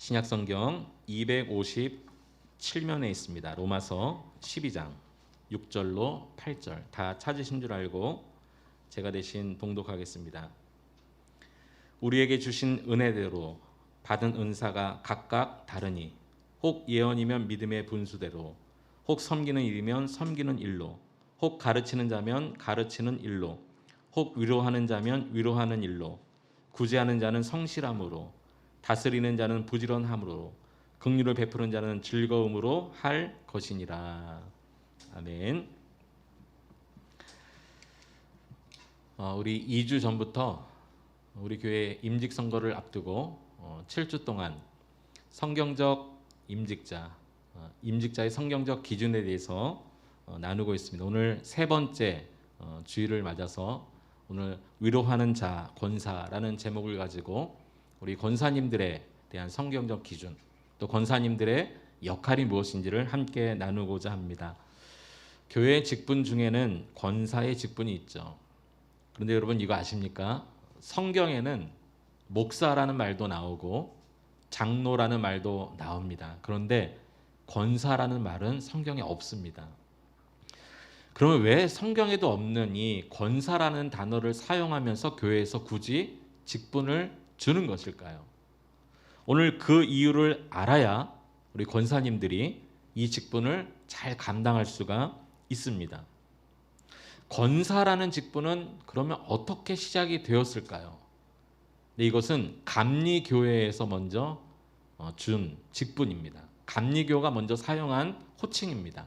신약성경 257면에 있습니다. 로마서 12장 6절로 8절 다 찾으신 줄 알고 제가 대신 봉독하겠습니다. 우리에게 주신 은혜대로 받은 은사가 각각 다르니 혹 예언이면 믿음의 분수대로, 혹 섬기는 일이면 섬기는 일로, 혹 가르치는 자면 가르치는 일로, 혹 위로하는 자면 위로하는 일로, 구제하는 자는 성실함으로, 다스리는 자는 부지런함으로, 긍휼을 베푸는 자는 즐거움으로 할 것이니라. 아멘. 우리 2주 전부터 우리 교회 임직 선거를 앞두고 7주 동안 성경적 임직자의 성경적 기준에 대해서 나누고 있습니다. 오늘 세 번째 주일을 맞아서 오늘 위로하는 자 권사라는 제목을 가지고 우리 권사님들에 대한 성경적 기준, 또 권사님들의 역할이 무엇인지를 함께 나누고자 합니다. 교회 직분 중에는 권사의 직분이 있죠. 그런데 여러분 이거 아십니까? 성경에는 목사라는 말도 나오고 장로라는 말도 나옵니다. 그런데 권사라는 말은 성경에 없습니다. 그러면 왜 성경에도 없는 이 권사라는 단어를 사용하면서 교회에서 굳이 직분을 주는 것일까요? 오늘 그 이유를 알아야 우리 권사님들이 이 직분을 잘 감당할 수가 있습니다. 권사라는 직분은 그러면 어떻게 시작이 되었을까요? 네, 이것은 감리교회에서 먼저 준 직분입니다. 감리교가 먼저 사용한 호칭입니다.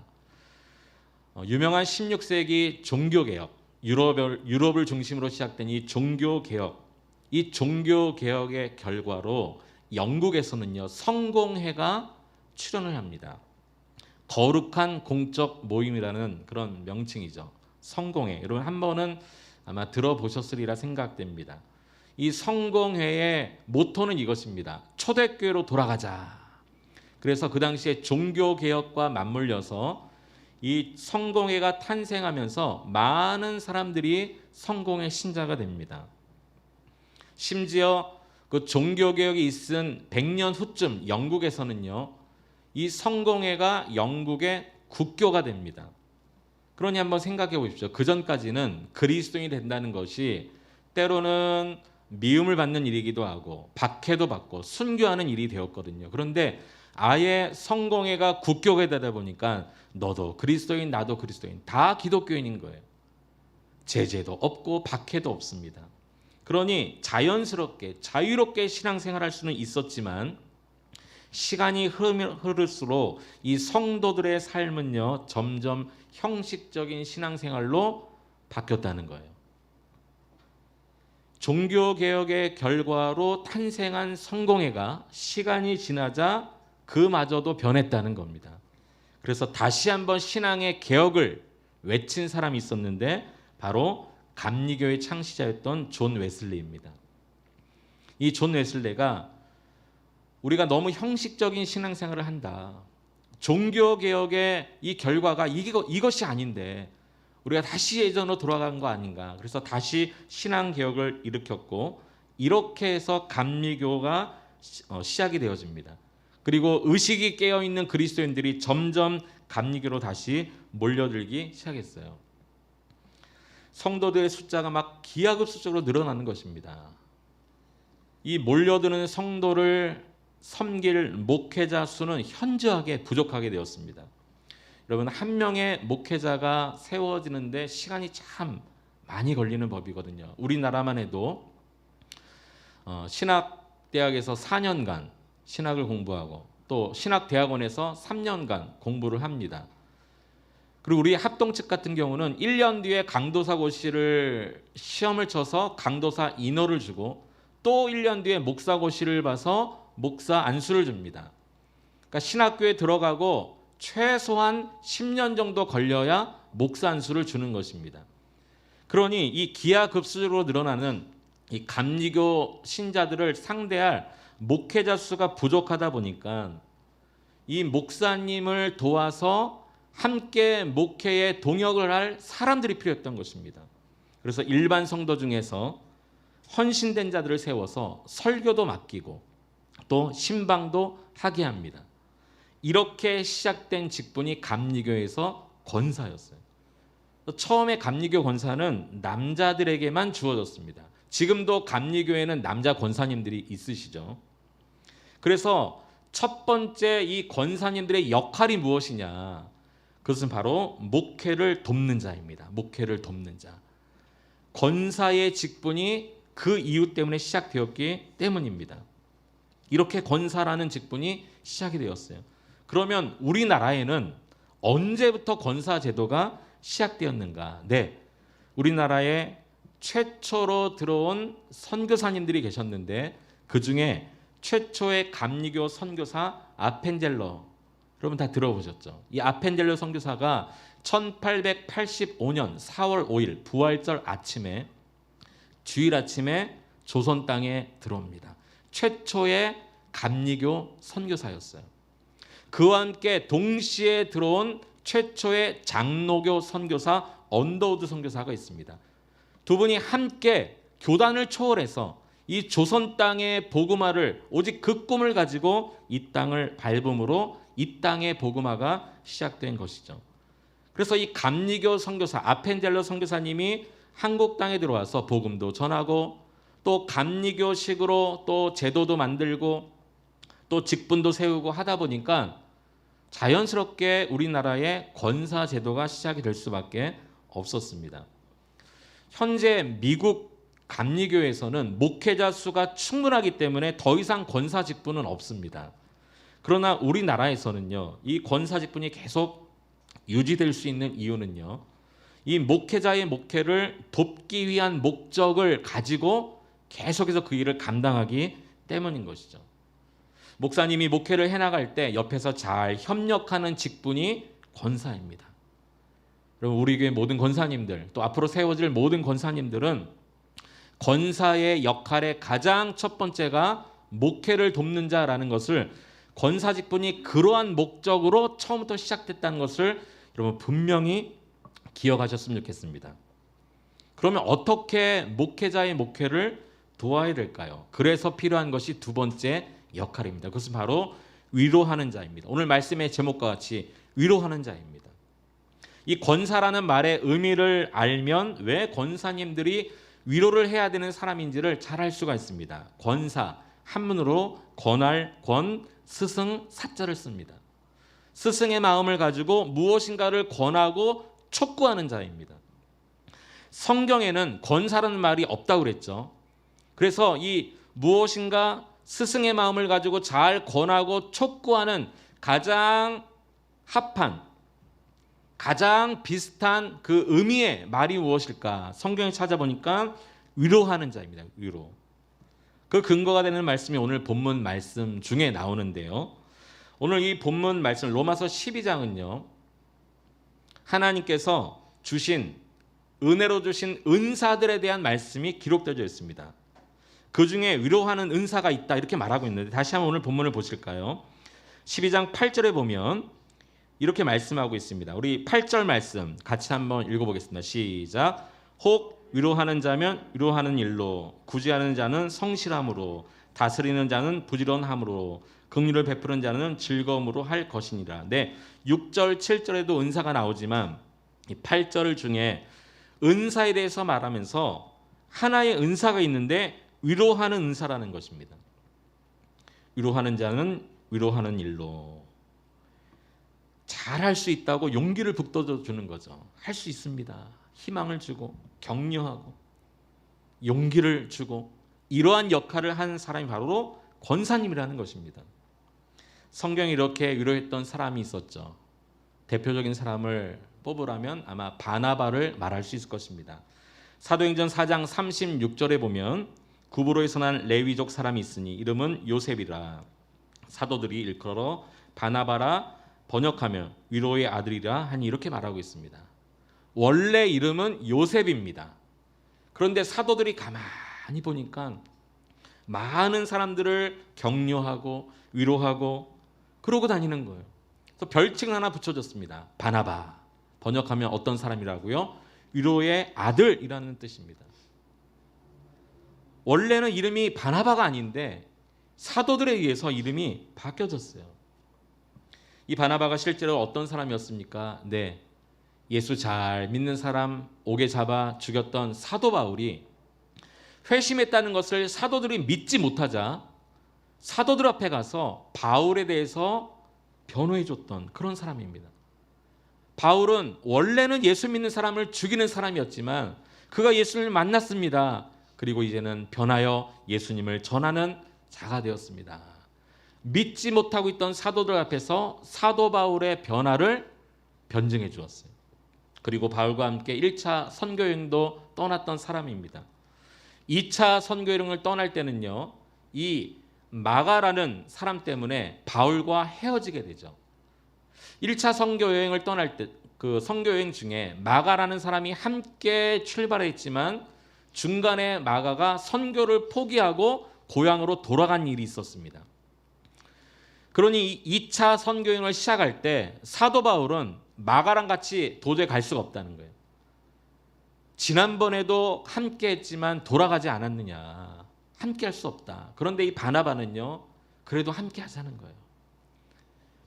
유명한 16세기 종교개혁, 유럽을 중심으로 시작된 이 종교개혁, 이 종교개혁의 결과로 영국에서는요 성공회가 출현을 합니다. 거룩한 공적 모임이라는 그런 명칭이죠. 성공회. 여러분 한 번은 아마 들어보셨으리라 생각됩니다. 이 성공회의 모토는 이것입니다. 초대교회로 돌아가자. 그래서 그 당시에 종교개혁과 맞물려서 이 성공회가 탄생하면서 많은 사람들이 성공회 신자가 됩니다. 심지어 그 종교개혁이 있은 100년 후쯤 영국에서는요 이 성공회가 영국의 국교가 됩니다. 그러니 한번 생각해 보십시오. 그 전까지는 그리스도인이 된다는 것이 때로는 미움을 받는 일이기도 하고 박해도 받고 순교하는 일이 되었거든요. 그런데 아예 성공회가 국교가 되다 보니까 너도 그리스도인 나도 그리스도인 다 기독교인인 거예요. 제재도 없고 박해도 없습니다. 그러니 자연스럽게 자유롭게 신앙생활할 수는 있었지만 시간이 흐를수록 이 성도들의 삶은요 점점 형식적인 신앙생활로 바뀌었다는 거예요. 종교개혁의 결과로 탄생한 성공회가 시간이 지나자 그마저도 변했다는 겁니다. 그래서 다시 한번 신앙의 개혁을 외친 사람이 있었는데 바로 감리교의 창시자였던 존 웨슬리입니다. 이 존 웨슬리가 우리가 너무 형식적인 신앙생활을 한다. 종교개혁의 이 결과가 이것이 아닌데 우리가 다시 예전으로 돌아간 거 아닌가. 그래서 다시 신앙개혁을 일으켰고 이렇게 해서 감리교가 시작이 되어집니다. 그리고 의식이 깨어있는 그리스도인들이 점점 감리교로 다시 몰려들기 시작했어요. 성도들의 숫자가 막 기하급수적으로 늘어나는 것입니다. 이 몰려드는 성도를 섬길 목회자 수는 현저하게 부족하게 되었습니다. 여러분 한 명의 목회자가 세워지는데 시간이 참 많이 걸리는 법이거든요. 우리나라만 해도 신학대학에서 4년간 신학을 공부하고 또 신학대학원에서 3년간 공부를 합니다. 그리고 우리 합동측 같은 경우는 1년 뒤에 강도사 고시를 시험을 쳐서 강도사 인허를 주고 또 1년 뒤에 목사 고시를 봐서 목사 안수를 줍니다. 그러니까 신학교에 들어가고 최소한 10년 정도 걸려야 목사 안수를 주는 것입니다. 그러니 이 기하급수적으로 늘어나는 이 감리교 신자들을 상대할 목회자 수가 부족하다 보니까 이 목사님을 도와서 함께 목회에 동역을 할 사람들이 필요했던 것입니다. 그래서 일반 성도 중에서 헌신된 자들을 세워서 설교도 맡기고 또 신방도 하게 합니다. 이렇게 시작된 직분이 감리교에서 권사였어요. 처음에 감리교 권사는 남자들에게만 주어졌습니다. 지금도 감리교에는 남자 권사님들이 있으시죠. 그래서 첫 번째 이 권사님들의 역할이 무엇이냐? 그것은 바로 목회를 돕는 자입니다. 목회를 돕는 자. 권사의 직분이 그 이유 때문에 시작되었기 때문입니다. 이렇게 권사라는 직분이 시작이 되었어요. 그러면 우리나라에는 언제부터 권사 제도가 시작되었는가? 네, 우리나라에 최초로 들어온 선교사님들이 계셨는데 그 중에 최초의 감리교 선교사 아펜젤러, 여러분 다 들어보셨죠? 이 아펜젤러 선교사가 1885년 4월 5일 부활절 아침에, 주일 아침에 조선 땅에 들어옵니다. 최초의 감리교 선교사였어요. 그와 함께 동시에 들어온 최초의 장로교 선교사 언더우드 선교사가 있습니다. 두 분이 함께 교단을 초월해서 이 조선 땅의 복음화를, 오직 그 꿈을 가지고 이 땅을 밟음으로 이 땅의 복음화가 시작된 것이죠. 그래서 이 감리교 선교사 아펜젤러 선교사님이 한국 땅에 들어와서 복음도 전하고 또 감리교식으로 또 제도도 만들고 또 직분도 세우고 하다 보니까 자연스럽게 우리나라의 권사 제도가 시작이 될 수밖에 없었습니다. 현재 미국 감리교에서는 목회자 수가 충분하기 때문에 더 이상 권사 직분은 없습니다. 그러나 우리나라에서는요, 이 권사 직분이 계속 유지될 수 있는 이유는요, 이 목회자의 목회를 돕기 위한 목적을 가지고 계속해서 그 일을 감당하기 때문인 것이죠. 목사님이 목회를 해나갈 때 옆에서 잘 협력하는 직분이 권사입니다. 여러분, 우리 교회 모든 권사님들, 또 앞으로 세워질 모든 권사님들은 권사의 역할의 가장 첫 번째가 목회를 돕는 자라는 것을, 권사 직분이 그러한 목적으로 처음부터 시작됐다는 것을 여러분 분명히 기억하셨으면 좋겠습니다. 그러면 어떻게 목회자의 목회를 도와야 될까요? 그래서 필요한 것이 두 번째 역할입니다. 그것은 바로 위로하는 자입니다. 오늘 말씀의 제목과 같이 위로하는 자입니다. 이 권사라는 말의 의미를 알면 왜 권사님들이 위로를 해야 되는 사람인지를 잘 알 수가 있습니다. 권사, 한문으로 권할, 권, 스승, 사자를 씁니다. 스승의 마음을 가지고 무엇인가를 권하고 촉구하는 자입니다. 성경에는 권사라는 말이 없다고 그랬죠. 그래서 이 무엇인가 스승의 마음을 가지고 잘 권하고 촉구하는 가장 합한, 가장 비슷한 그 의미의 말이 무엇일까? 성경에 찾아보니까 위로하는 자입니다. 위로. 그 근거가 되는 말씀이 오늘 본문 말씀 중에 나오는데요. 오늘 이 본문 말씀 로마서 12장은요. 하나님께서 주신, 은혜로 주신 은사들에 대한 말씀이 기록되어 있습니다. 그 중에 위로하는 은사가 있다 이렇게 말하고 있는데, 다시 한번 오늘 본문을 보실까요? 12장 8절에 보면 이렇게 말씀하고 있습니다. 우리 8절 말씀 같이 한번 읽어보겠습니다. 시작. 혹 위로하는 자면 위로하는 일로, 구제하는 자는 성실함으로, 다스리는 자는 부지런함으로, 긍휼을 베푸는 자는 즐거움으로 할 것이니라. 네, 6절 7절에도 은사가 나오지만 이 8절 중에 은사에 대해서 말하면서 하나의 은사가 있는데 위로하는 은사라는 것입니다. 위로하는 자는 위로하는 일로, 잘할 수 있다고 용기를 북돋워 주는 거죠. 할 수 있습니다. 희망을 주고 격려하고 용기를 주고, 이러한 역할을 한 사람이 바로 권사님이라는 것입니다. 성경이 이렇게 위로했던 사람이 있었죠. 대표적인 사람을 뽑으라면 아마 바나바를 말할 수 있을 것입니다. 사도행전 4장 36절에 보면 구브로에서 난 레위족 사람이 있으니 이름은 요셉이라. 사도들이 일컬어 바나바라 번역하며 위로의 아들이라 하니 이렇게 말하고 있습니다. 원래 이름은 요셉입니다. 그런데 사도들이 가만히 보니까 많은 사람들을 격려하고 위로하고 그러고 다니는 거예요. 그래서 별칭 하나 붙여줬습니다. 바나바. 번역하면 어떤 사람이라고요? 위로의 아들이라는 뜻입니다. 원래는 이름이 바나바가 아닌데 사도들에 의해서 이름이 바뀌어졌어요. 이 바나바가 실제로 어떤 사람이었습니까? 네, 예수 잘 믿는 사람 옥에 잡아 죽였던 사도 바울이 회심했다는 것을 사도들이 믿지 못하자 사도들 앞에 가서 바울에 대해서 변호해줬던 그런 사람입니다. 바울은 원래는 예수 믿는 사람을 죽이는 사람이었지만 그가 예수님을 만났습니다. 그리고 이제는 변하여 예수님을 전하는 자가 되었습니다. 믿지 못하고 있던 사도들 앞에서 사도 바울의 변화를 변증해 주었어요. 그리고 바울과 함께 1차 선교여행도 떠났던 사람입니다. 2차 선교여행을 떠날 때는요, 이 마가라는 사람 때문에 바울과 헤어지게 되죠. 1차 선교여행을 떠날 때 그 선교여행 중에 마가라는 사람이 함께 출발했지만 중간에 마가가 선교를 포기하고 고향으로 돌아간 일이 있었습니다. 그러니 2차 선교여행을 시작할 때 사도 바울은 마가랑 같이 도저히 갈 수가 없다는 거예요. 지난번에도 함께 했지만 돌아가지 않았느냐. 함께 할 수 없다. 그런데 이 바나바는요, 그래도 함께 하자는 거예요.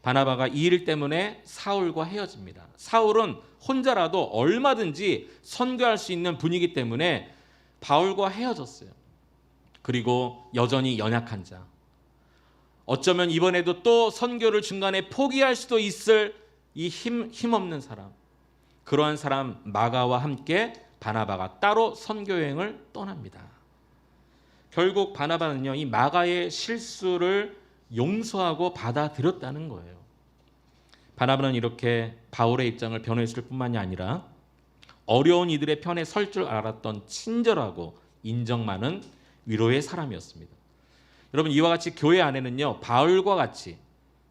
바나바가 이 일 때문에 사울과 헤어집니다. 사울은 혼자라도 얼마든지 선교할 수 있는 분이기 때문에 바울과 헤어졌어요. 그리고 여전히 연약한 자, 어쩌면 이번에도 또 선교를 중간에 포기할 수도 있을 이 힘없는 사람, 그러한 사람 마가와 함께 바나바가 따로 선교여행을 떠납니다. 결국 바나바는요, 이 마가의 실수를 용서하고 받아들였다는 거예요. 바나바는 이렇게 바울의 입장을 변호했을 뿐만이 아니라 어려운 이들의 편에 설 줄 알았던 친절하고 인정 많은 위로의 사람이었습니다. 여러분, 이와 같이 교회 안에는요, 바울과 같이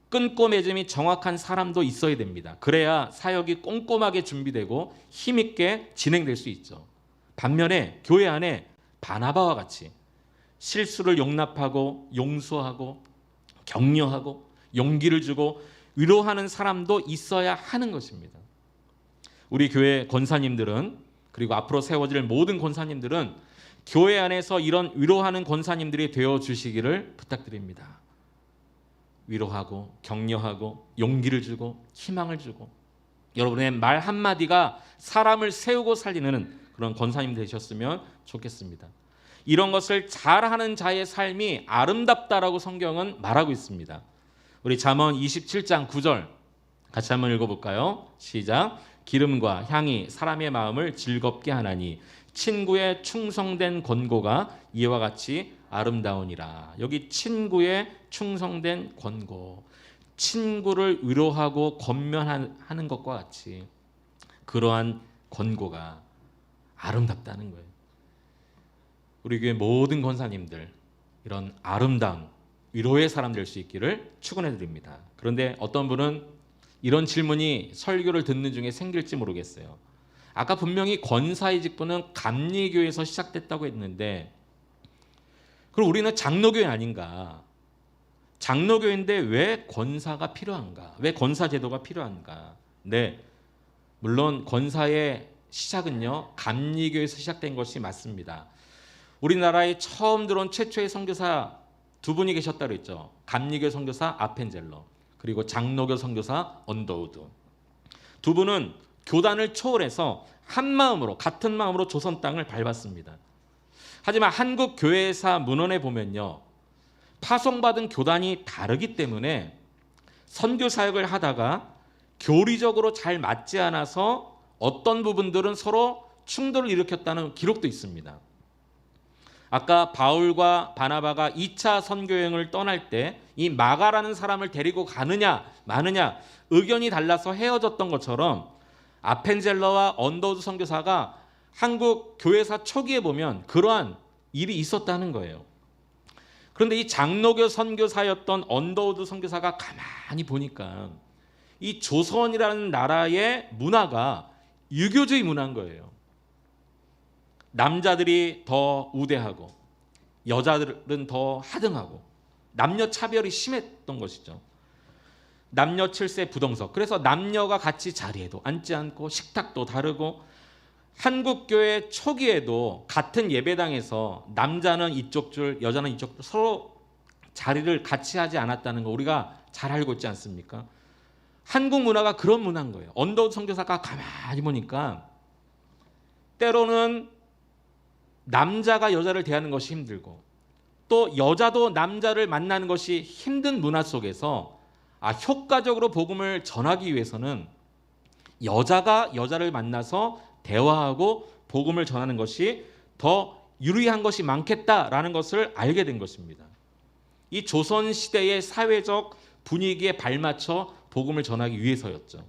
끈고 맺음이 정확한 사람도 있어야 됩니다. 그래야 사역이 꼼꼼하게 준비되고 힘있게 진행될 수 있죠. 반면에 교회 안에 바나바와 같이 실수를 용납하고 용서하고 격려하고 용기를 주고 위로하는 사람도 있어야 하는 것입니다. 우리 교회 권사님들은, 그리고 앞으로 세워질 모든 권사님들은 교회 안에서 이런 위로하는 권사님들이 되어주시기를 부탁드립니다. 위로하고 격려하고 용기를 주고 희망을 주고 여러분의 말 한마디가 사람을 세우고 살리는 그런 권사님 되셨으면 좋겠습니다. 이런 것을 잘하는 자의 삶이 아름답다라고 성경은 말하고 있습니다. 우리 잠언 27장 9절 같이 한번 읽어볼까요? 시작. 기름과 향이 사람의 마음을 즐겁게 하나니 친구의 충성된 권고가 이와 같이 아름다우니라. 여기 친구의 충성된 권고, 친구를 위로하고 권면하는 것과 같이 그러한 권고가 아름답다는 거예요. 우리 교회 모든 권사님들 이런 아름다운 위로의 사람 될 수 있기를 축원해 드립니다. 그런데 어떤 분은 이런 질문이 설교를 듣는 중에 생길지 모르겠어요. 아까 분명히 권사의 직분은 감리교에서 시작됐다고 했는데 그럼 우리는 장로교회 아닌가? 장로교회인데 왜 권사가 필요한가? 왜 권사 제도가 필요한가? 네, 물론 권사의 시작은요, 감리교에서 시작된 것이 맞습니다. 우리나라에 처음 들어온 최초의 선교사 두 분이 계셨다고 했죠. 감리교 선교사 아펜젤러, 그리고 장로교 선교사 언더우드. 두 분은 교단을 초월해서 한 마음으로, 같은 마음으로 조선 땅을 밟았습니다. 하지만 한국 교회사 문헌에 보면요, 파송받은 교단이 다르기 때문에 선교 사역을 하다가 교리적으로 잘 맞지 않아서 어떤 부분들은 서로 충돌을 일으켰다는 기록도 있습니다. 아까 바울과 바나바가 2차 선교여행을 떠날 때 이 마가라는 사람을 데리고 가느냐 마느냐 의견이 달라서 헤어졌던 것처럼 아펜젤러와 언더우드 선교사가 한국 교회사 초기에 보면 그러한 일이 있었다는 거예요. 그런데 이 장로교 선교사였던 언더우드 선교사가 가만히 보니까 이 조선이라는 나라의 문화가 유교주의 문화인 거예요. 남자들이 더 우대하고 여자들은 더 하등하고 남녀 차별이 심했던 것이죠. 남녀 7세 부동석. 그래서 남녀가 같이 자리에도 앉지 않고 식탁도 다르고 한국교회 초기에도 같은 예배당에서 남자는 이쪽 줄, 여자는 이쪽 줄 서로 자리를 같이 하지 않았다는 거 우리가 잘 알고 있지 않습니까? 한국 문화가 그런 문화인 거예요. 언더우드 선교사가 가만히 보니까 때로는 남자가 여자를 대하는 것이 힘들고 또 여자도 남자를 만나는 것이 힘든 문화 속에서 효과적으로 복음을 전하기 위해서는 여자가 여자를 만나서 대화하고 복음을 전하는 것이 더 유리한 것이 많겠다라는 것을 알게 된 것입니다. 이 조선시대의 사회적 분위기에 발맞춰 복음을 전하기 위해서였죠.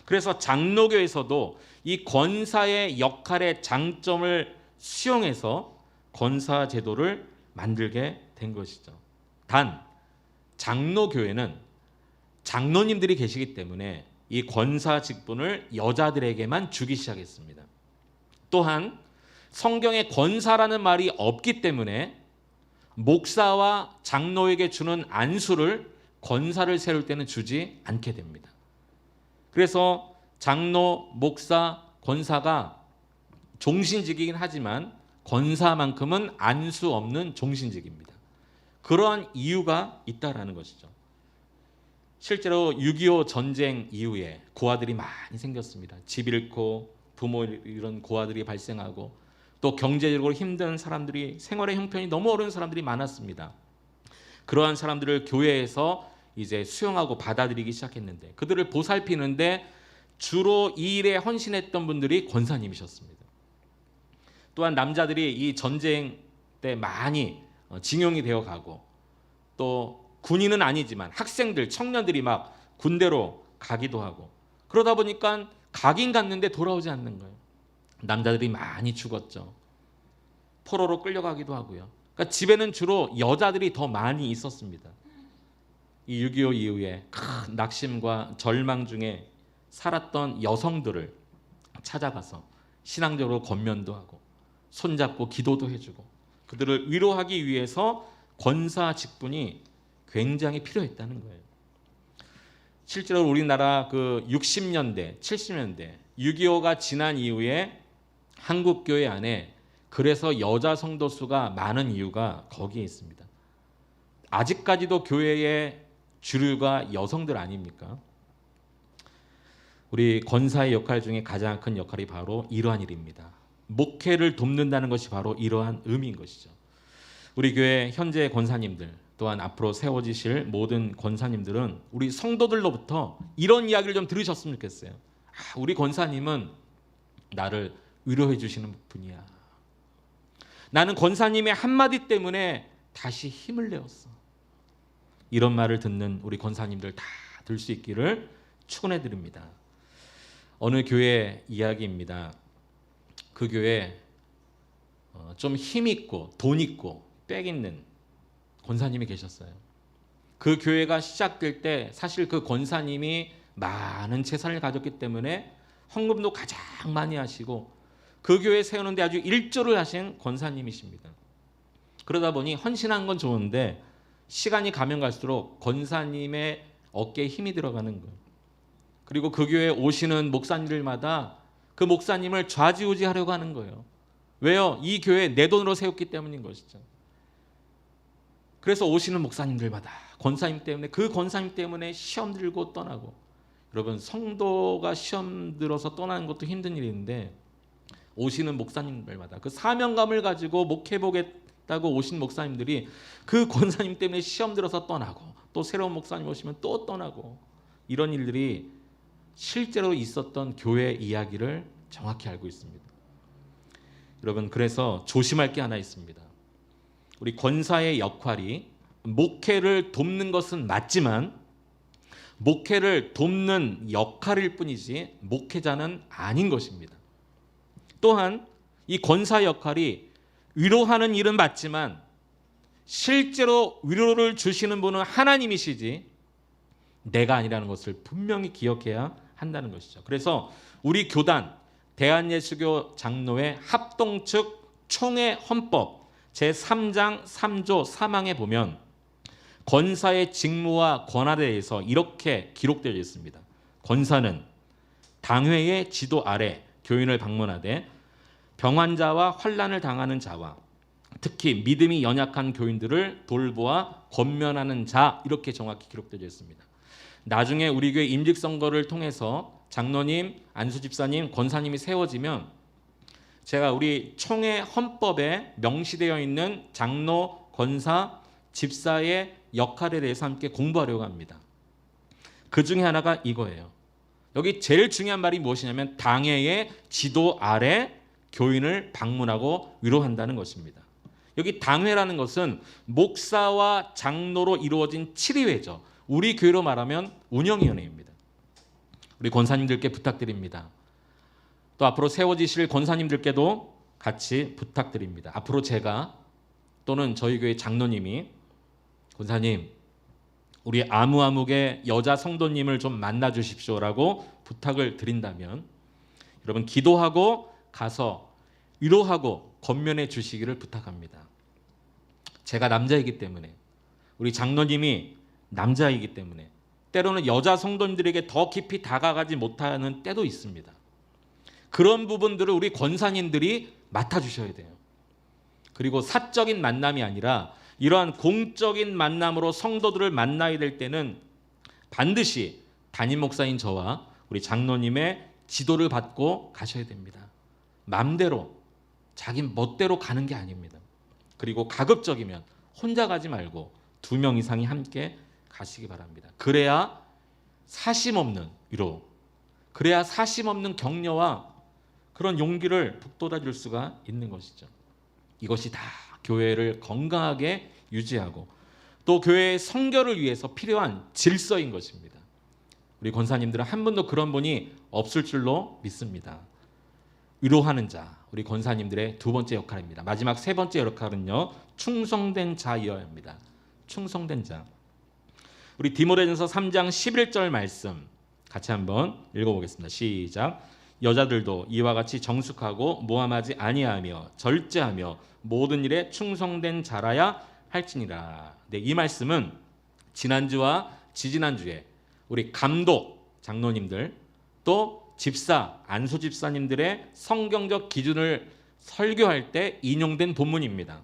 그래서 장로교에서도 이 권사의 역할의 장점을 수용해서 권사 제도를 만들게 된 것이죠. 단 장로교회는 장로님들이 계시기 때문에 이 권사 직분을 여자들에게만 주기 시작했습니다. 또한 성경에 권사라는 말이 없기 때문에 목사와 장로에게 주는 안수를 권사를 세울 때는 주지 않게 됩니다. 그래서 장로, 목사, 권사가 종신직이긴 하지만 권사만큼은 안수 없는 종신직입니다. 그러한 이유가 있다라는 것이죠. 실제로 6.25 전쟁 이후에 고아들이 많이 생겼습니다. 집 잃고 부모 잃은 고아들이 발생하고 또 경제적으로 힘든 사람들이, 생활의 형편이 너무 어려운 사람들이 많았습니다. 그러한 사람들을 교회에서 이제 수용하고 받아들이기 시작했는데 그들을 보살피는데 주로 이 일에 헌신했던 분들이 권사님이셨습니다. 또한 남자들이 이 전쟁 때 많이 징용이 되어 가고 또 군인은 아니지만 학생들, 청년들이 막 군대로 가기도 하고 그러다 보니까 가긴 갔는데 돌아오지 않는 거예요. 남자들이 많이 죽었죠. 포로로 끌려가기도 하고요. 그러니까 집에는 주로 여자들이 더 많이 있었습니다. 이 6.25 이후에 큰 낙심과 절망 중에 살았던 여성들을 찾아가서 신앙적으로 권면도 하고 손잡고 기도도 해주고 그들을 위로하기 위해서 권사 직분이 굉장히 필요했다는 거예요. 실제로 우리나라 그 60년대, 70년대 6.25가 지난 이후에 한국 교회 안에 그래서 여자 성도 수가 많은 이유가 거기에 있습니다. 아직까지도 교회의 주류가 여성들 아닙니까? 우리 권사의 역할 중에 가장 큰 역할이 바로 이러한 일입니다. 목회를 돕는다는 것이 바로 이러한 의미인 것이죠. 우리 교회 현재 권사님들 또한 앞으로 세워지실 모든 권사님들은 우리 성도들로부터 이런 이야기를 좀 들으셨으면 좋겠어요. 우리 권사님은 나를 위로해 주시는 분이야. 나는 권사님의 한마디 때문에 다시 힘을 내었어. 이런 말을 듣는 우리 권사님들 다 들 수 있기를 축원해 드립니다. 어느 교회 이야기입니다. 그 교회 좀 힘 있고 돈 있고 빽 있는 권사님이 계셨어요. 그 교회가 시작될 때 사실 그 권사님이 많은 재산을 가졌기 때문에 헌금도 가장 많이 하시고 그 교회 세우는데 아주 일조를 하신 권사님이십니다. 그러다 보니 헌신한 건 좋은데 시간이 가면 갈수록 권사님의 어깨에 힘이 들어가는 거예요. 그리고 그 교회에 오시는 목사님들마다 그 목사님을 좌지우지하려고 하는 거예요. 왜요? 이 교회 내 돈으로 세웠기 때문인 것이죠. 그래서 오시는 목사님들마다 권사님 때문에 그 권사님 때문에 시험 들고 떠나고 여러분 성도가 시험 들어서 떠나는 것도 힘든 일인데 오시는 목사님들마다 그 사명감을 가지고 목회보겠다고 오신 목사님들이 그 권사님 때문에 시험 들어서 떠나고 또 새로운 목사님 오시면 또 떠나고 이런 일들이 실제로 있었던 교회 이야기를 정확히 알고 있습니다. 여러분 그래서 조심할 게 하나 있습니다. 우리 권사의 역할이 목회를 돕는 것은 맞지만 목회를 돕는 역할일 뿐이지 목회자는 아닌 것입니다. 또한 이 권사 역할이 위로하는 일은 맞지만 실제로 위로를 주시는 분은 하나님이시지 내가 아니라는 것을 분명히 기억해야 한다는 것이죠. 그래서 우리 교단 대한예수교 장로회 합동측 총회 헌법 제3장 3조 3항에 보면 권사의 직무와 권한에 대해서 이렇게 기록되어 있습니다. 권사는 당회의 지도 아래 교인을 방문하되 병환자와 환난을 당하는 자와 특히 믿음이 연약한 교인들을 돌보아 권면하는 자, 이렇게 정확히 기록되어 있습니다. 나중에 우리 교회 임직선거를 통해서 장로님, 안수집사님, 권사님이 세워지면 제가 우리 총회 헌법에 명시되어 있는 장로, 권사, 집사의 역할에 대해서 함께 공부하려고 합니다. 그 중에 하나가 이거예요. 여기 제일 중요한 말이 무엇이냐면 당회의 지도 아래 교인을 방문하고 위로한다는 것입니다. 여기 당회라는 것은 목사와 장로로 이루어진 7위회죠. 우리 교회로 말하면 운영위원회입니다. 우리 권사님들께 부탁드립니다. 또 앞으로 세워지실 권사님들께도 같이 부탁드립니다. 앞으로 제가 또는 저희 교회 장로님이 권사님, 우리 아무아무개 여자 성도님을 좀 만나 주십시오라고 부탁을 드린다면 여러분 기도하고 가서 위로하고 권면해 주시기를 부탁합니다. 제가 남자이기 때문에, 우리 장로님이 남자이기 때문에 때로는 여자 성도님들에게 더 깊이 다가가지 못하는 때도 있습니다. 그런 부분들을 우리 권사님들이 맡아주셔야 돼요. 그리고 사적인 만남이 아니라 이러한 공적인 만남으로 성도들을 만나야 될 때는 반드시 담임 목사인 저와 우리 장로님의 지도를 받고 가셔야 됩니다. 맘대로, 자기 멋대로 가는 게 아닙니다. 그리고 가급적이면 혼자 가지 말고 2명 이상이 함께 가시기 바랍니다. 그래야 사심 없는 위로, 그래야 사심 없는 격려와 그런 용기를 북돋아줄 수가 있는 것이죠. 이것이 다 교회를 건강하게 유지하고 또 교회의 성결을 위해서 필요한 질서인 것입니다. 우리 권사님들은 한 분도 그런 분이 없을 줄로 믿습니다. 위로하는 자, 우리 권사님들의 2번째 역할입니다. 마지막 3번째 역할은요, 충성된 자이어야 합니다. 충성된 자. 우리 디모데전서 3장 11절 말씀 같이 한번 읽어보겠습니다. 시작. 여자들도 이와 같이 정숙하고 모함하지 아니하며 절제하며 모든 일에 충성된 자라야 할지니라. 네, 이 말씀은 지난주와 지지난주에 우리 감독 장로님들 또 집사 안수 집사님들의 성경적 기준을 설교할 때 인용된 본문입니다.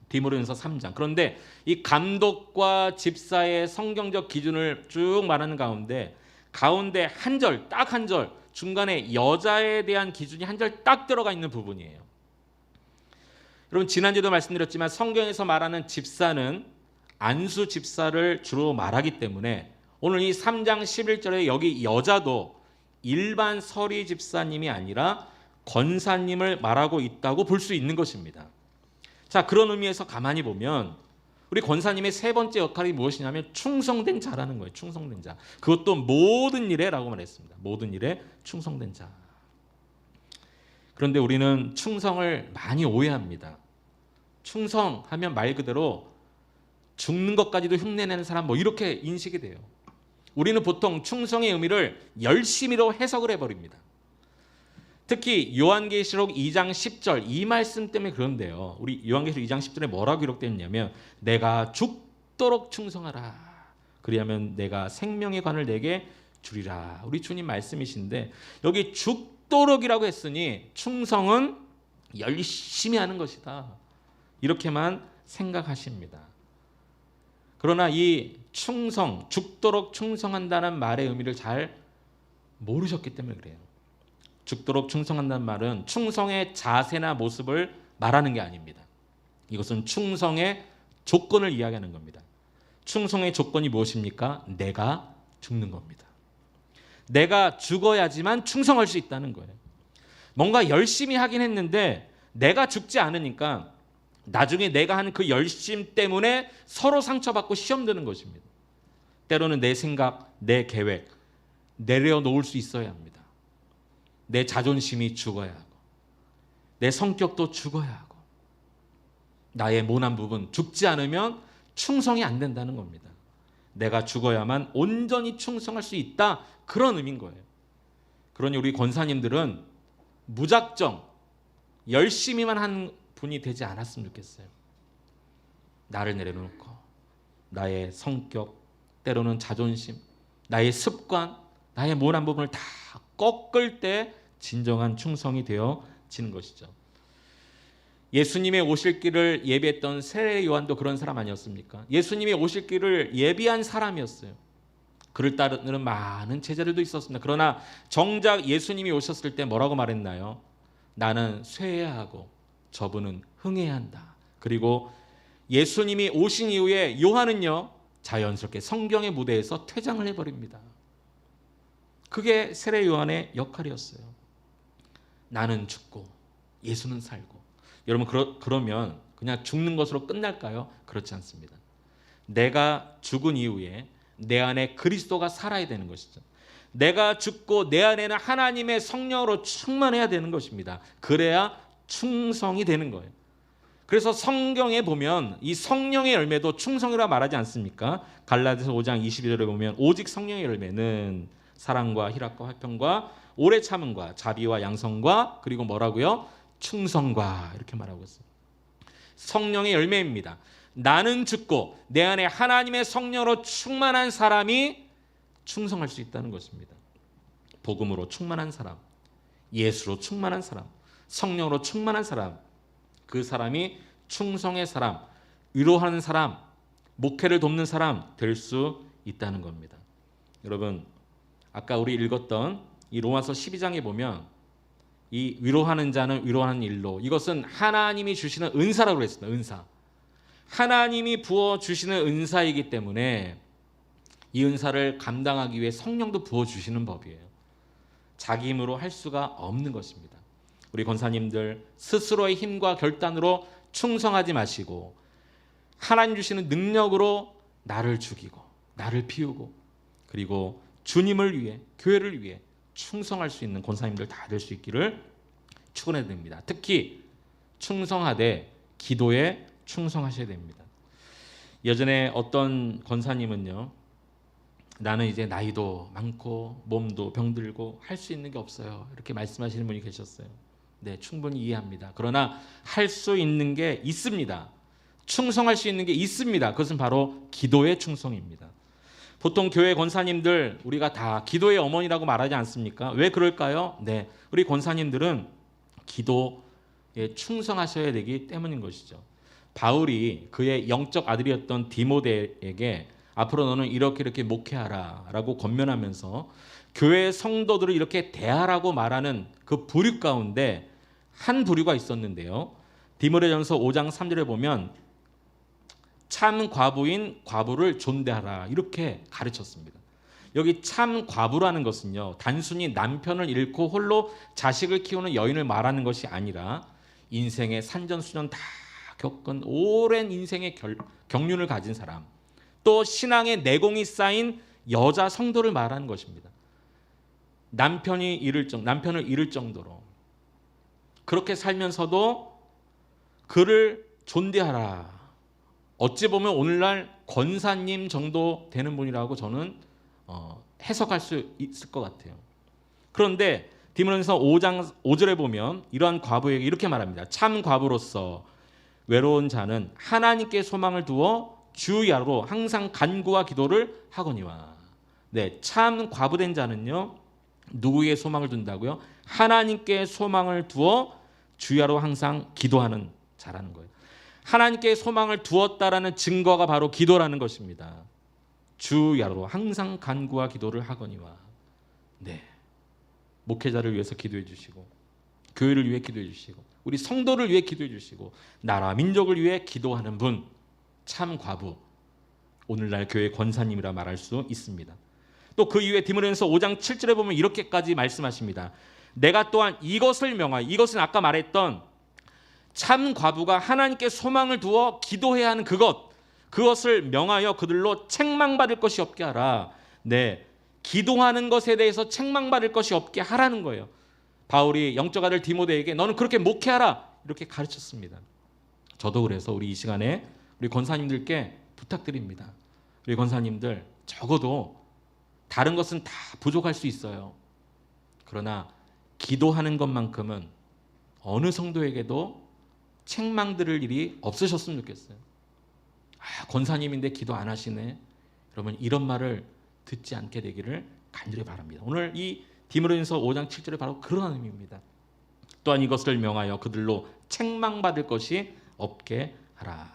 디모데전서 3장. 그런데 이 감독과 집사의 성경적 기준을 쭉 말하는 가운데 한 절, 딱 한 절, 중간에 여자에 대한 기준이 한 절 딱 들어가 있는 부분이에요. 여러분 지난주에도 말씀드렸지만 성경에서 말하는 집사는 안수 집사를 주로 말하기 때문에 오늘 이 3장 11절에 여기 여자도 일반 서리 집사님이 아니라 권사님을 말하고 있다고 볼 수 있는 것입니다. 자, 그런 의미에서 가만히 보면 우리 권사님의 3번째 역할이 무엇이냐면 충성된 자라는 거예요. 충성된 자. 그것도 모든 일에 라고 말했습니다. 모든 일에 충성된 자. 그런데 우리는 충성을 많이 오해합니다. 충성하면 말 그대로 죽는 것까지도 흉내내는 사람 이렇게 인식이 돼요. 우리는 보통 충성의 의미를 열심히로 해석을 해버립니다. 특히 요한계시록 2장 10절 이 말씀 때문에 그런데요. 우리 요한계시록 2장 10절에 뭐라고 기록되어 있냐면 내가 죽도록 충성하라. 그리하면 내가 생명의 관을 내게 주리라. 우리 주님 말씀이신데 여기 죽도록이라고 했으니 충성은 열심히 하는 것이다. 이렇게만 생각하십니다. 그러나 이 충성, 죽도록 충성한다는 말의 의미를 잘 모르셨기 때문에 그래요. 죽도록 충성한다는 말은 충성의 자세나 모습을 말하는 게 아닙니다. 이것은 충성의 조건을 이야기하는 겁니다. 충성의 조건이 무엇입니까? 내가 죽는 겁니다. 내가 죽어야지만 충성할 수 있다는 거예요. 뭔가 열심히 하긴 했는데 내가 죽지 않으니까 나중에 내가 하는 그 열심 때문에 서로 상처받고 시험 드는 것입니다. 때로는 내 생각, 내 계획 내려놓을 수 있어야 합니다. 내 자존심이 죽어야 하고 내 성격도 죽어야 하고 나의 모난 부분 죽지 않으면 충성이 안 된다는 겁니다. 내가 죽어야만 온전히 충성할 수 있다. 그런 의미인 거예요. 그러니 우리 권사님들은 무작정 열심히만 한 분이 되지 않았으면 좋겠어요. 나를 내려놓고 나의 성격, 때로는 자존심, 나의 습관, 나의 모난 부분을 다 꺾을 때 진정한 충성이 되어지는 것이죠. 예수님의 오실 길을 예비했던 세례 요한도 그런 사람 아니었습니까? 예수님의 오실 길을 예비한 사람이었어요. 그를 따르는 많은 제자들도 있었습니다. 그러나 정작 예수님이 오셨을 때 뭐라고 말했나요? 나는 쇠해야 하고 저분은 흥해야 한다. 그리고 예수님이 오신 이후에 요한은요, 자연스럽게 성경의 무대에서 퇴장을 해버립니다. 그게 세례 요한의 역할이었어요. 나는 죽고 예수는 살고. 여러분, 그러면 그냥 죽는 것으로 끝날까요? 그렇지 않습니다. 내가 죽은 이후에 내 안에 그리스도가 살아야 되는 것이죠. 내가 죽고 내 안에는 하나님의 성령으로 충만해야 되는 것입니다. 그래야 충성이 되는 거예요. 그래서 성경에 보면 이 성령의 열매도 충성이라 말하지 않습니까? 갈라디아서 5장 22절에 보면 오직 성령의 열매는 사랑과 희락과 화평과 오래 참음과 자비와 양성과 그리고 뭐라고요? 충성과 이렇게 말하고 있어요. 성령의 열매입니다. 나는 죽고 내 안에 하나님의 성령으로 충만한 사람이 충성할 수 있다는 것입니다. 복음으로 충만한 사람, 예수로 충만한 사람, 성령으로 충만한 사람, 그 사람이 충성의 사람, 위로하는 사람, 목회를 돕는 사람 될 수 있다는 겁니다. 여러분, 아까 우리 읽었던 이 로마서 12장에 보면 이 위로하는 자는 위로하는 일로, 이것은 하나님이 주시는 은사라고 했습니다. 은사. 하나님이 부어주시는 은사이기 때문에 이 은사를 감당하기 위해 성령도 부어주시는 법이에요. 자기 힘으로 할 수가 없는 것입니다. 우리 권사님들 스스로의 힘과 결단으로 충성하지 마시고 하나님 주시는 능력으로 나를 죽이고 나를 피우고 그리고 주님을 위해, 교회를 위해 충성할 수 있는 권사님들 다 될 수 있기를 축원해야 됩니다. 특히 충성하되 기도에 충성하셔야 됩니다. 예전에 어떤 권사님은요, 나는 이제 나이도 많고 몸도 병들고 할 수 있는 게 없어요, 이렇게 말씀하시는 분이 계셨어요. 네, 충분히 이해합니다. 그러나 할 수 있는 게 있습니다. 충성할 수 있는 게 있습니다. 그것은 바로 기도의 충성입니다. 보통 교회 권사님들 우리가 다 기도의 어머니라고 말하지 않습니까? 왜 그럴까요? 네, 우리 권사님들은 기도에 충성하셔야 되기 때문인 것이죠. 바울이 그의 영적 아들이었던 디모데에게 앞으로 너는 이렇게 목회하라 라고 권면하면서 교회 성도들을 이렇게 대하라고 말하는 그 부류 가운데 한 부류가 있었는데요. 디모데전서 5장 3절에 보면 참 과부인 과부를 존대하라 이렇게 가르쳤습니다. 여기 참 과부라는 것은요, 단순히 남편을 잃고 홀로 자식을 키우는 여인을 말하는 것이 아니라 인생의 산전수전 다 겪은 오랜 인생의 경륜을 가진 사람, 또 신앙의 내공이 쌓인 여자 성도를 말하는 것입니다. 남편을 잃을 정도로 그렇게 살면서도 그를 존대하라. 어찌 보면 오늘날 권사님 정도 되는 분이라고 저는 해석할 수 있을 것 같아요. 그런데 디모데전서 5장 5절에 보면 이러한 과부에게 이렇게 말합니다. 참 과부로서 외로운 자는 하나님께 소망을 두어 주야로 항상 간구와 기도를 하거니와. 네, 참 과부된 자는요, 누구에게 소망을 둔다고요? 하나님께 소망을 두어 주야로 항상 기도하는 자라는 거예요. 하나님께 소망을 두었다라는 증거가 바로 기도라는 것입니다. 주야로 항상 간구와 기도를 하거니와. 네, 목회자를 위해서 기도해 주시고 교회를 위해 기도해 주시고 우리 성도를 위해 기도해 주시고 나라 민족을 위해 기도하는 분, 참 과부, 오늘날 교회 권사님이라 말할 수 있습니다. 또 그 이후에 디모데전서 5장 7절에 보면 이렇게까지 말씀하십니다. 내가 또한 이것을 명하여, 이것은 아까 말했던 참 과부가 하나님께 소망을 두어 기도해야 하는 그것을 명하여 그들로 책망받을 것이 없게 하라. 네, 기도하는 것에 대해서 책망받을 것이 없게 하라는 거예요. 바울이 영적 아들 디모데에게 너는 그렇게 목회하라 이렇게 가르쳤습니다. 저도 그래서 우리 이 시간에 우리 권사님들께 부탁드립니다. 우리 권사님들 적어도 다른 것은 다 부족할 수 있어요. 그러나 기도하는 것만큼은 어느 성도에게도 책망 들을 일이 없으셨으면 좋겠어요. 권사님인데 기도 안 하시네. 여러분, 이런 말을 듣지 않게 되기를 간절히 바랍니다. 오늘 이 디모데전서 5장 7절에 바로 그런 의미입니다. 또한 이것을 명하여 그들로 책망받을 것이 없게 하라.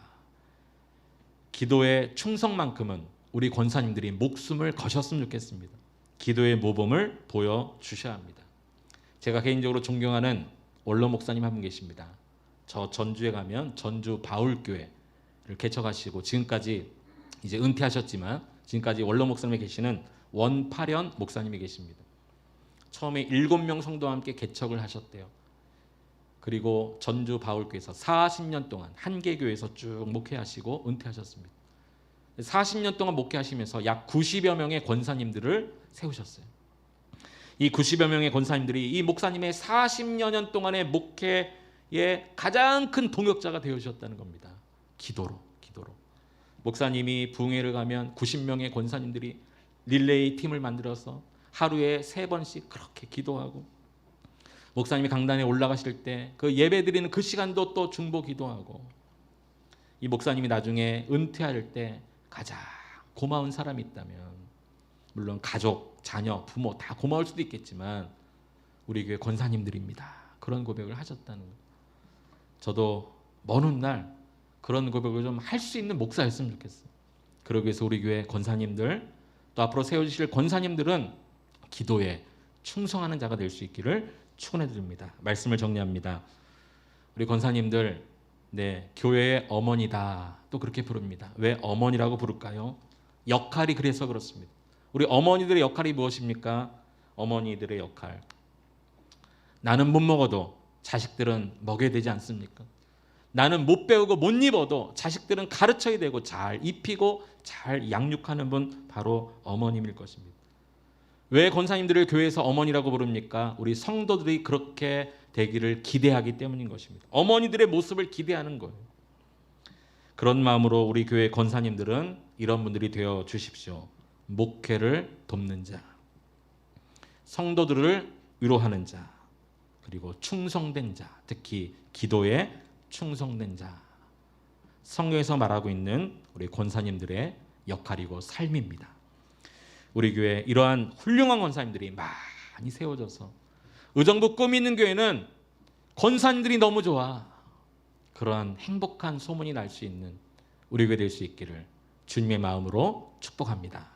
기도의 충성만큼은 우리 권사님들이 목숨을 거셨으면 좋겠습니다. 기도의 모범을 보여주셔야 합니다. 제가 개인적으로 존경하는 원로 목사님 한 분 계십니다. 저 전주에 가면 전주 바울교회를 개척하시고 지금까지 이제 은퇴하셨지만 지금까지 원로 목사님이 계시는 원파련 목사님이 계십니다. 처음에 7명 성도와 함께 개척을 하셨대요. 그리고 전주 바울교회에서 40년 동안 한계교회에서 쭉 목회하시고 은퇴하셨습니다. 40년 동안 목회하시면서 약 90여 명의 권사님들을 세우셨어요. 이 90여 명의 권사님들이 이 목사님의 40여 년 동안의 목회의 가장 큰 동역자가 되어주셨다는 겁니다. 기도로. 목사님이 부흥회를 가면 90명의 권사님들이 릴레이 팀을 만들어서 하루에 3번씩 그렇게 기도하고, 목사님이 강단에 올라가실 때 그 예배 드리는 그 시간도 또 중보 기도하고, 이 목사님이 나중에 은퇴할 때 가장 고마운 사람이 있다면, 물론 가족, 자녀, 부모 다 고마울 수도 있겠지만 우리 교회 권사님들입니다. 그런 고백을 하셨다는 거예요. 저도 먼 훗날 그런 고백을 좀 할 수 있는 목사였으면 좋겠어요. 그러기 위해서 우리 교회 권사님들, 또 앞으로 세워주실 권사님들은 기도에 충성하는 자가 될 수 있기를 축원해 드립니다. 말씀을 정리합니다. 우리 권사님들, 교회의 어머니다 또 그렇게 부릅니다. 왜 어머니라고 부를까요? 역할이 그래서 그렇습니다. 우리 어머니들의 역할이 무엇입니까? 어머니들의 역할, 나는 못 먹어도 자식들은 먹여야 되지 않습니까? 나는 못 배우고 못 입어도 자식들은 가르쳐야 되고 잘 입히고 잘 양육하는 분, 바로 어머님일 것입니다. 왜 권사님들을 교회에서 어머니라고 부릅니까? 우리 성도들이 그렇게 되기를 기대하기 때문인 것입니다. 어머니들의 모습을 기대하는 거예요. 그런 마음으로 우리 교회 권사님들은 이런 분들이 되어 주십시오. 목회를 돕는 자, 성도들을 위로하는 자, 그리고 충성된 자, 특히 기도에 충성된 자, 성경에서 말하고 있는 우리 권사님들의 역할이고 삶입니다. 우리 교회 이러한 훌륭한 권사님들이 많이 세워져서 의정부 꿈 있는 교회는 권사님들이 너무 좋아, 그러한 행복한 소문이 날 수 있는 우리 교회 될 수 있기를 주님의 마음으로 축복합니다.